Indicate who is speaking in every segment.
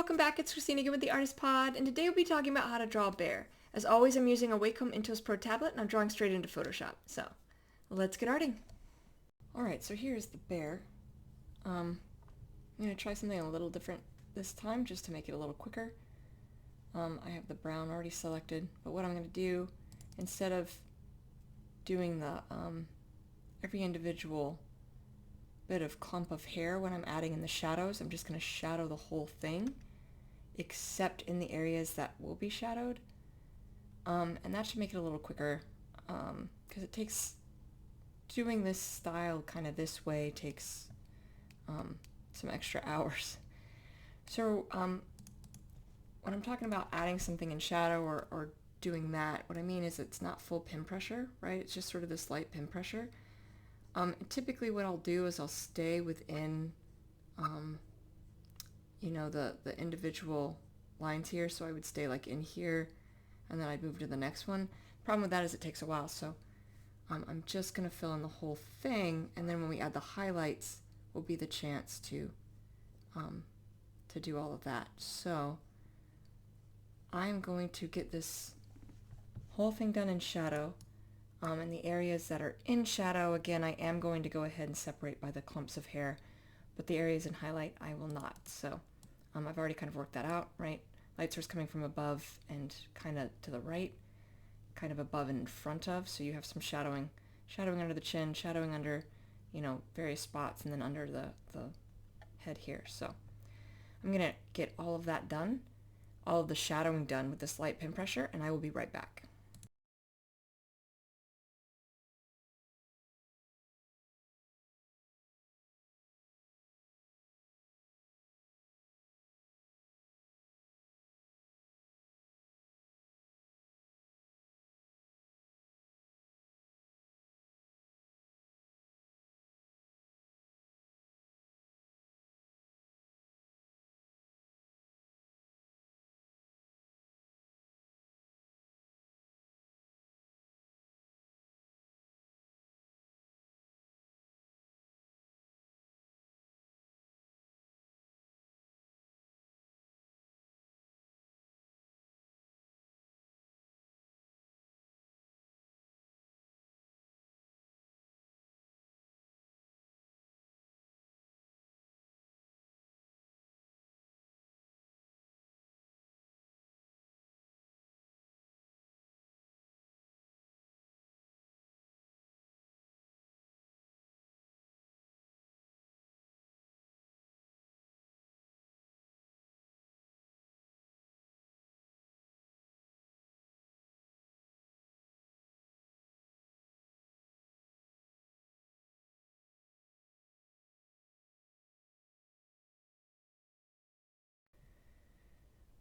Speaker 1: welcome back. It's Christina again with the Artist Pod, and today we'll be talking about how to draw a bear. As always, I'm using a Wacom Intuos Pro tablet, and I'm drawing straight into Photoshop. So, let's get arting. Alright, so here's the bear. I'm going to try something a little different this time, just to make it a little quicker. I have the brown already selected, but what I'm going to do, instead of doing the every individual bit of clump of hair when I'm adding in the shadows, I'm just going to shadow the whole thing, except in the areas that will be shadowed. And that should make it a little quicker, because it takes, doing this style kind of this way takes some extra hours. So when I'm talking about adding something in shadow or doing that, what I mean is it's not full pin pressure, right? It's just sort of this light pin pressure. Typically what I'll do is I'll stay within, you know, the individual lines here. So I would stay like in here, and then I'd move to the next one. Problem with that is it takes a while, so I'm just going to fill in the whole thing, and then when we add the highlights will be the chance to do all of that. So I'm going to get this whole thing done in shadow. In the areas that are in shadow, again, I am going to go ahead and separate by the clumps of hair, but the areas in highlight I will not. So I've already kind of worked that out, right? Light source coming from above and kind of to the right, kind of above and in front of, so you have some shadowing under the chin, shadowing under, you know, various spots, and then under the head here. So I'm going to get all of that done, all of the shadowing done with this light pin pressure, and I will be right back.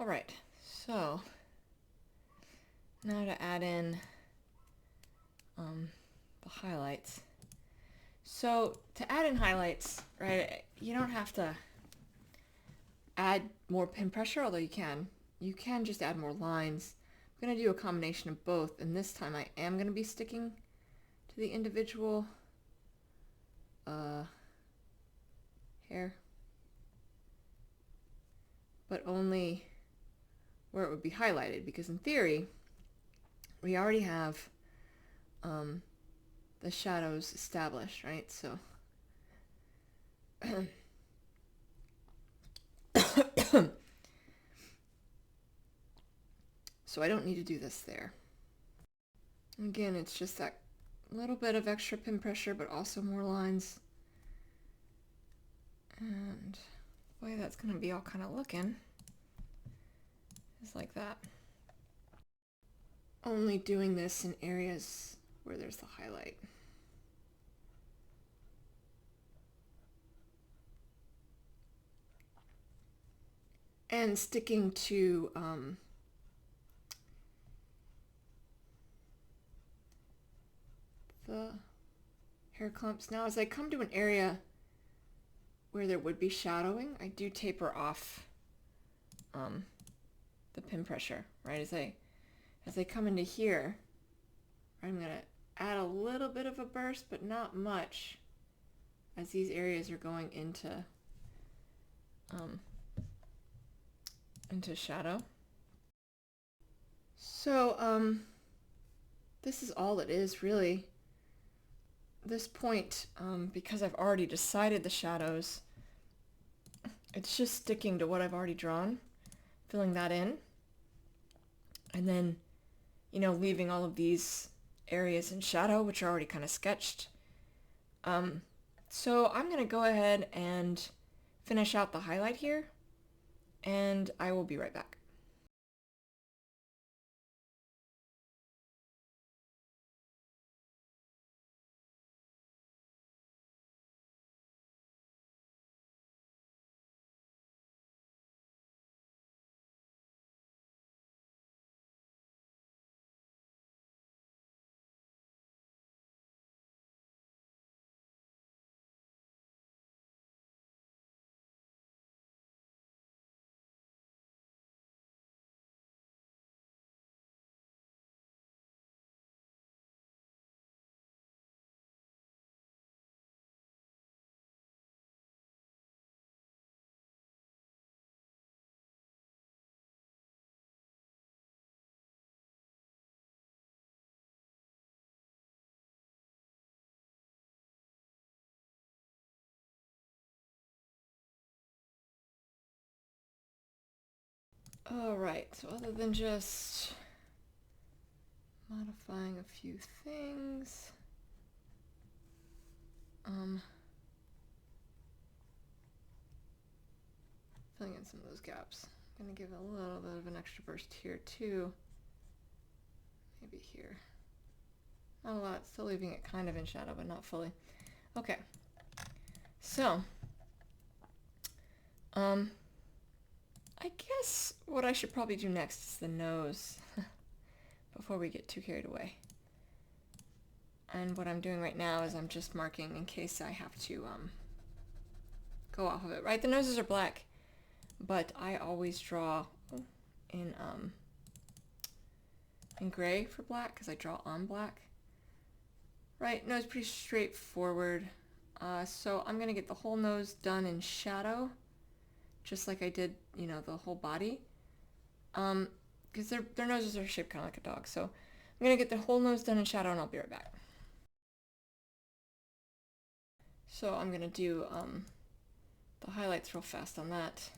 Speaker 1: Alright, so now to add in the highlights. So to add in highlights, right, you don't have to add more pin pressure, although you can. You can just add more lines. I'm going to do a combination of both, and this time I am going to be sticking to the individual hair, but only where it would be highlighted, because in theory we already have the shadows established, right? So so I don't need to do this there. Again, it's just that little bit of extra pin pressure, but also more lines. And the way that's going to be all kind of looking is like that. Only doing this in areas where there's the highlight. And sticking to the hair clumps. Now as I come to an area where there would be shadowing, I do taper off the pin pressure, right? As I come into here, I'm going to add a little bit of a burst, but not much, as these areas are going into into shadow. So, this is all it is, really. This point, because I've already decided the shadows, it's just sticking to what I've already drawn, filling that in, and then, you know, leaving all of these areas in shadow, which are already kind of sketched. So I'm going to go ahead and finish out the highlight here, and I will be right back. Alright, so other than just modifying a few things, filling in some of those gaps. I'm going to give it a little bit of an extra burst here too. Maybe here. Not a lot, still leaving it kind of in shadow, but not fully. Okay, so, I guess what I should probably do next is the nose before we get too carried away. And what I'm doing right now is I'm just marking in case I have to go off of it, right? The noses are black, but I always draw in gray for black because I draw on black. Right, nose pretty straightforward. So I'm gonna get the whole nose done in shadow, just like I did, you know, the whole body. Because their noses are shaped kind of like a dog. So I'm gonna get the whole nose done in shadow, and I'll be right back. So I'm gonna do the highlights real fast on that.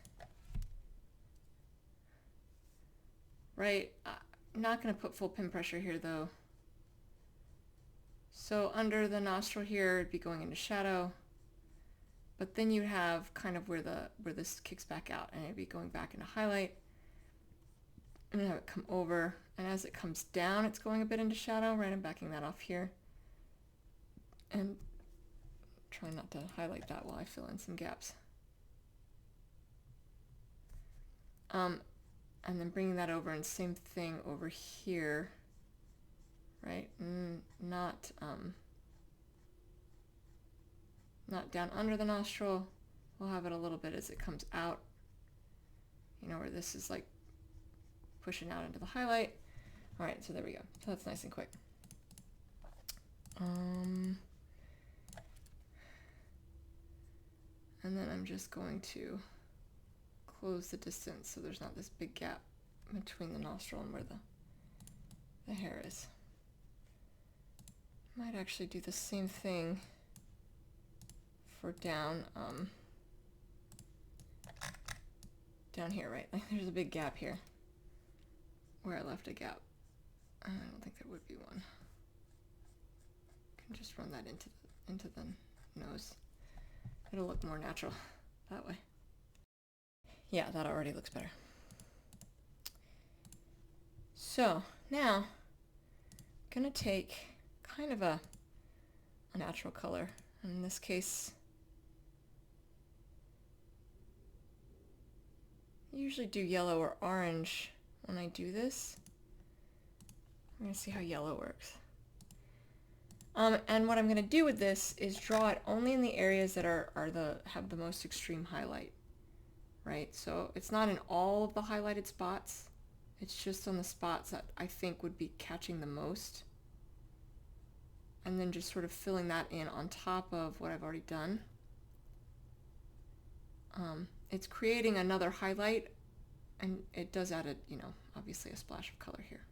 Speaker 1: Right, I'm not gonna put full pin pressure here though. So under the nostril here, it'd be going into shadow, but then you have kind of where this kicks back out, and it'd be going back into highlight. I'm gonna have it come over, and as it comes down, it's going a bit into shadow. Right, I'm backing that off here, and try not to highlight that while I fill in some gaps. And then bringing that over, and same thing over here. Right, not down under the nostril. We'll have it a little bit as it comes out. You know, where this is like pushing out into the highlight. All right, so there we go. So that's nice and quick. And then I'm just going to close the distance so there's not this big gap between the nostril and where the hair is. Might actually do the same thing for down here, right? Like there's a big gap here where I left a gap. I don't think there would be one. Can just run that into the nose. It'll look more natural that way. Yeah, that already looks better. So now I'm gonna take kind of a natural color. In this case, I usually do yellow or orange when I do this. I'm gonna see how yellow works. And what I'm gonna do with this is draw it only in the areas that have the most extreme highlight, right? So it's not in all of the highlighted spots. It's just on the spots that I think would be catching the most. And then just sort of filling that in on top of what I've already done. It's creating another highlight And it does add a, obviously a splash of color here.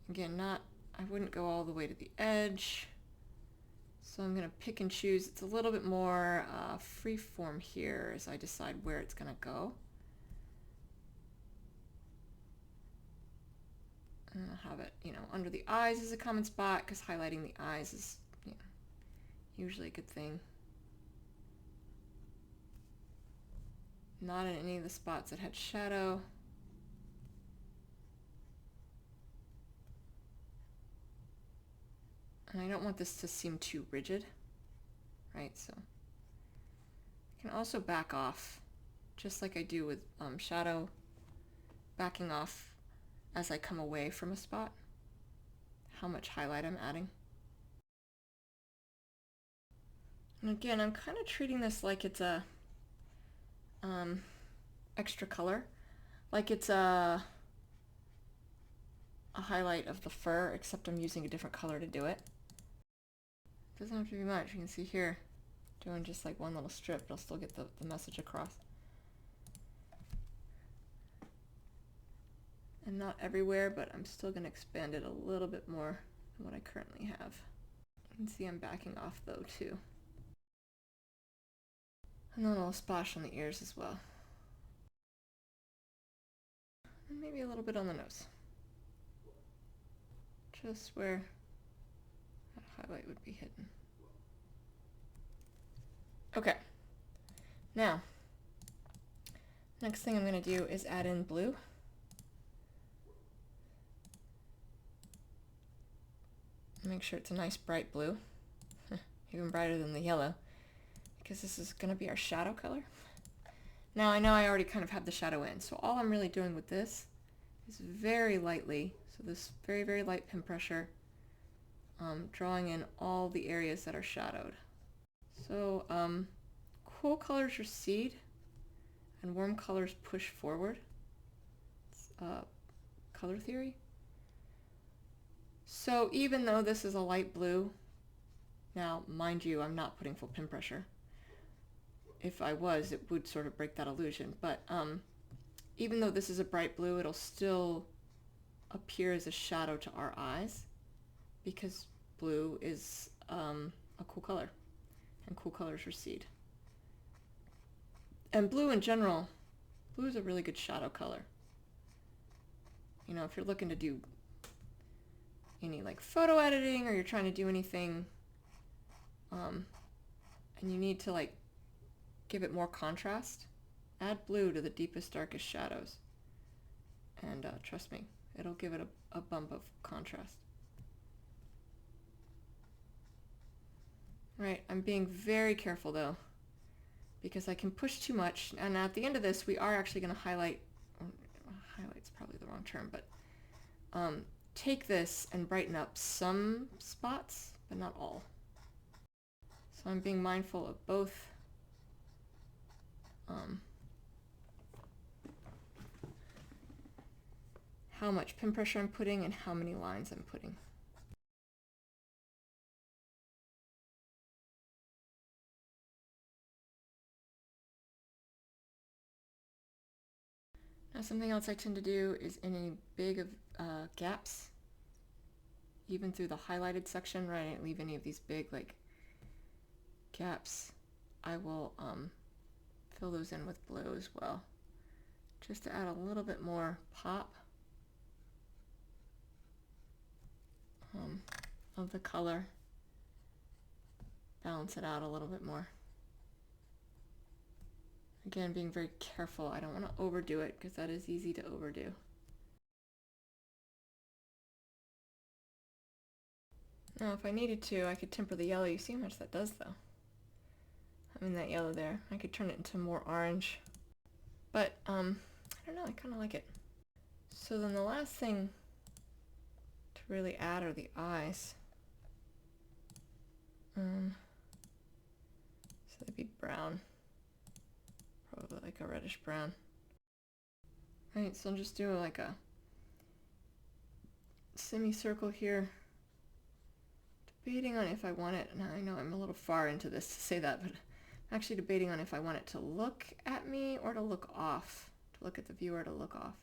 Speaker 1: Again, I wouldn't go all the way to the edge. So I'm gonna pick and choose. It's a little bit more free form here as I decide where it's gonna go. And I'll have it, under the eyes is a common spot because highlighting the eyes is, usually a good thing. Not in any of the spots that had shadow. And I don't want this to seem too rigid, right? So I can also back off, just like I do with shadow, backing off as I come away from a spot, how much highlight I'm adding. And again, I'm kind of treating this like it's a extra color, like it's a highlight of the fur, except I'm using a different color to do it. Doesn't have to be much. You can see here, doing just like one little strip, it'll still get the message across. And not everywhere, but I'm still going to expand it a little bit more than what I currently have. You can see I'm backing off though too. And then a little splash on the ears as well. And maybe a little bit on the nose. Just where that highlight would be hidden. Okay. Now, next thing I'm going to do is add in blue. Make sure it's a nice bright blue, even brighter than the yellow, because this is going to be our shadow color. Now I know I already kind of have the shadow in, so all I'm really doing with this is very lightly, so this very, very light pen pressure, drawing in all the areas that are shadowed. So cool colors recede and warm colors push forward. It's color theory. So even though this is a light blue, now mind you, I'm not putting full pin pressure. If I was, it would sort of break that illusion. But even though this is a bright blue, it'll still appear as a shadow to our eyes because blue is a cool color, and cool colors recede. And blue in general, blue is a really good shadow color. If you're looking to do any like photo editing, or you're trying to do anything and you need to like give it more contrast, add blue to the deepest, darkest shadows, and trust me, it'll give it a bump of contrast. Right, I'm being very careful though, because I can push too much, and at the end of this we are actually going to highlight, highlight's probably the wrong term, but take this and brighten up some spots, but not all. So I'm being mindful of both how much pin pressure I'm putting and how many lines I'm putting. Now something else I tend to do is any big gaps, even through the highlighted section, right? I didn't leave any of these big like gaps. I will fill those in with blue as well, just to add a little bit more pop of the color, balance it out a little bit more. Again, being very careful. I don't want to overdo it because that is easy to overdo. Now, if I needed to, I could temper the yellow. You see how much that does, though. Having that yellow there. I could turn it into more orange. But, I don't know. I kind of like it. So then the last thing to really add are the eyes. So they'd be brown. Probably like a reddish brown. Right, so I'm just doing like a semicircle here. Debating on if I want it, and I know I'm a little far into this to say that, but Actually debating on if I want it to look at me or to look off. To look at the viewer, to look off.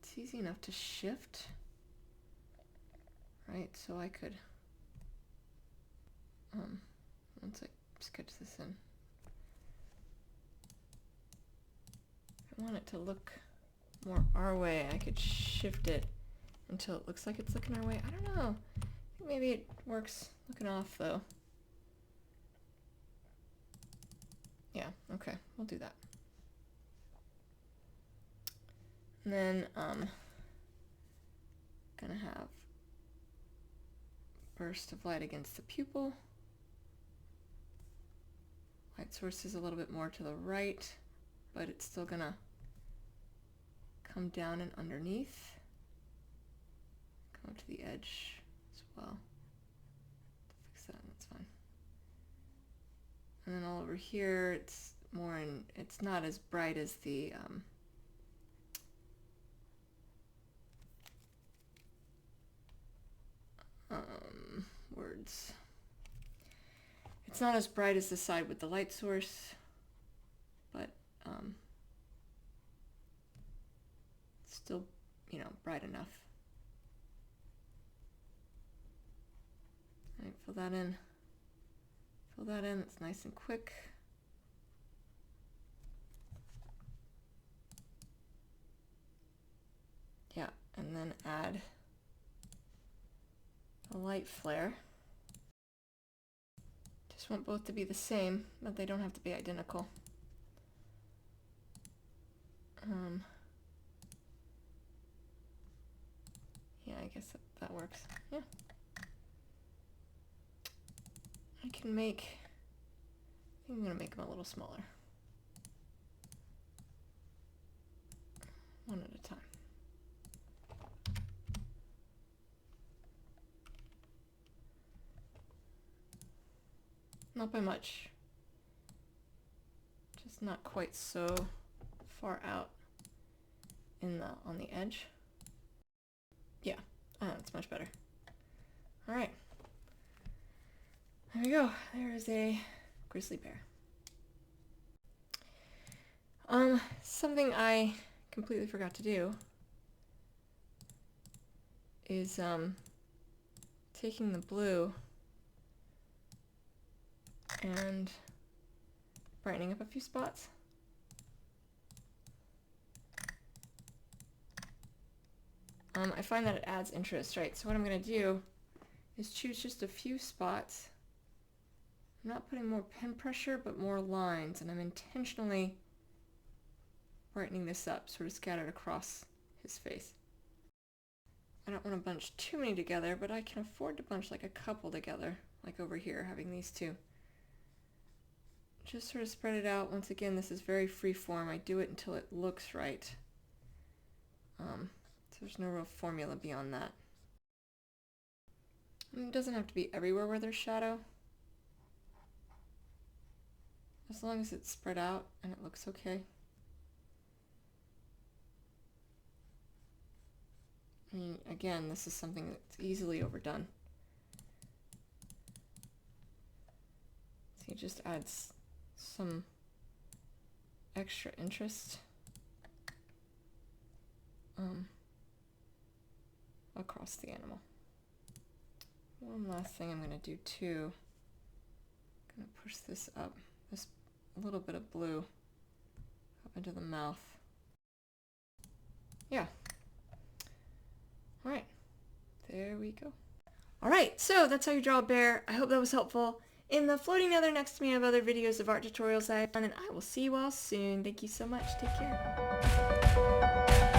Speaker 1: It's easy enough to shift. Right, so I could, once I sketch this in, if I want it to look more our way, I could shift it until it looks like it's looking our way. I don't know. I think maybe it works looking off though. Yeah, okay, we'll do that. And then gonna have burst of light against the pupil. Light source is a little bit more to the right, but it's still gonna come down and underneath. Come up to the edge as well. Fix that, that's fine. And then all over here, it's more in, it's not as bright as the words. It's not as bright as the side with the light source, but still, you know, bright enough. All right, fill that in. Fill that in, it's nice and quick. Yeah, and then add a light flare. Just want both to be the same, but they don't have to be identical. Yeah, I guess that works. Yeah. I think I'm gonna make them a little smaller. One at a time. Not by much. Just not quite so far out in on the edge. Yeah, that's much better. All right. There we go. There is a grizzly bear. Something I completely forgot to do is taking the blue and brightening up a few spots. I find that it adds interest, right? So what I'm going to do is choose just a few spots. I'm not putting more pen pressure, but more lines, and I'm intentionally brightening this up, sort of scattered across his face. I don't want to bunch too many together, but I can afford to bunch like a couple together, like over here, having these two. Just sort of spread it out. Once again, this is very free form. I do it until it looks right. So there's no real formula beyond that. It doesn't have to be everywhere where there's shadow. As long as it's spread out and it looks okay. I mean, again, this is something that's easily overdone. So it just adds some extra interest across the animal. One last thing I'm going to do too. I'm going to push this up, this little bit of blue up into the mouth. Yeah. All right, there we go. All right, so that's how you draw a bear. I hope that was helpful. In the floating nether next to me, I have other videos of art tutorials I've done, and I will see you all soon. Thank you so much. Take care.